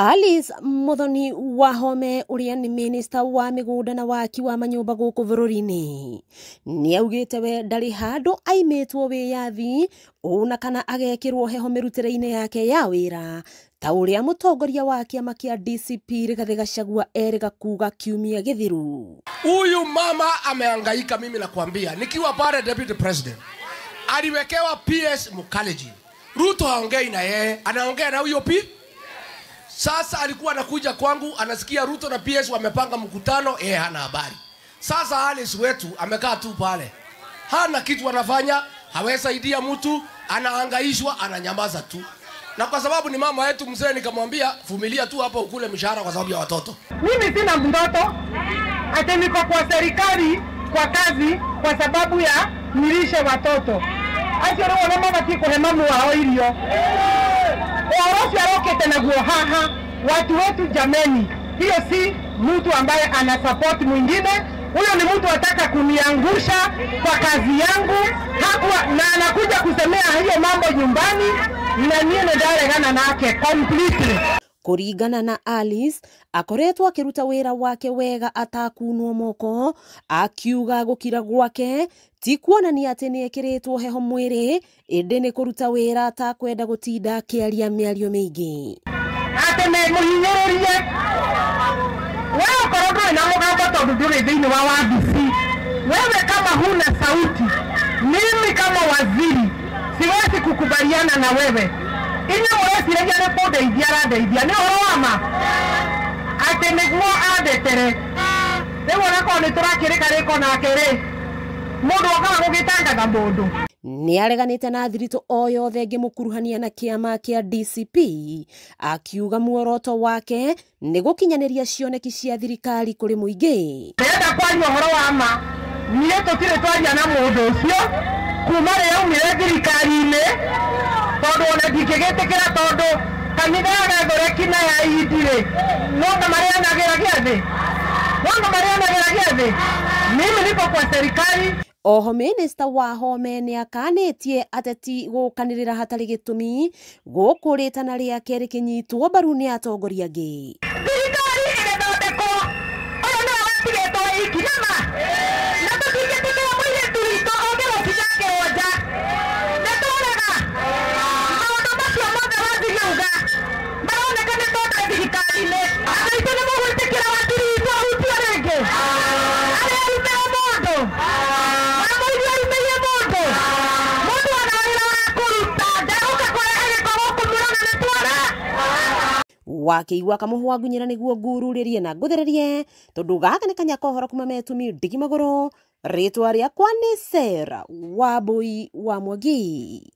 Alice Muthoni Wahome uria ni minister wa migunda na waki wa manyumba guku bururi-ini ni augite we ndari handu aimitwo wiyathi una kana agekirwo heho mirutire-ini yake ya wira ta uria mutongoria wa kiama kia DCP Rigathi Gachagua eriga kuga kiumia githiru. Huyu mama amehangaika, mimi nakwambia, nikiwa pale deputy president aliwekewa PS Mukaleji. Ruto haongei na yeye, anaongea na huyo Sasa alikuwa anakuja kwangu, anasikia Ruto na PS wamepanga mkutano, hana habari. Sasa Alice wetu amekaa tu pale, hana kitu anafanya, hawesaidia mtu, anahangaishwa, ananyamaza tu. Na kwa sababu ni mama yetu mzee, nikamwambia vumilia tu hapo ukule mshahara kwa sababu ya watoto. Mimi sina mtoto, ati niko kwa serikali kwa kazi kwa sababu ya nilishe watoto. Acio wana mama tiko he mamu wao irio. Orosi arokete na guo haha watu wetu jameni. Hiyo si mtu ambaye ana support mwingine. Huyo ni mtu ataka kuniangusha kwa kazi yangu. Hakuwa na anakuja kusemea hiyo mambo nyumbani na niene ndaregana nake completely. Kuringana na Alice, akoretwo akiruta wira wake wega atakunwo moko, akiuga gukira gwake ti kuonania ati ni ekiritwo heho mwiri, indi ni kuruta wira atakwenda gutinda akiaria miario mingi. Ati me muhinyiririe wewe korogo na mugambo tondu nduri thiini wa wabici. Wewe kama huna sauti, mimi kama waziri siwezi kukubaliana na wewe. Ina mwezi rejea nepoda idiara ndeithia ni horoma ati niguo andetere riu onako ni turakirika riko nake ri mundu okaga gugitangatha mundu. Ni areganite na thirito o yothe ngimukuruhania na kiama kia DCP, akiuga muoroto wake ni gukinyaniria cioneki cia thirikari kuri muingi. Ndenda kwaria uhoro wa ma nie tutire twaria na mundu ucio kuma ria umire thirikari-ini tondu ona ndingigitikira tondu kanitha ya kina ya idire nonga maria nagira giathi mimi niko kwa serikali. Oho minister Wahome ni akanitie ateti gukanirira hatari gitumi gukuritana ria keri kinyitwo mbaru ni atongoria angi. Thirikari irathondekwo ona no watigetwo ikirama na tutingitikira mwire turito ongera kinyake oja na toraga maundu macio mothe wathiuga maronekana tondu thirikari-ini aitũ nĩ mũgwĩtĩkĩra watirito ahutio rĩngĩ arĩa arutĩra mũndũ wakiigua kamuhwa ngunyira niguo ngururirie na nguthererie tondu gaka ni kanya kohoro kuma metumi ndigi maguru ritwa riakwa ni Sarah Wambui wa Mwangi.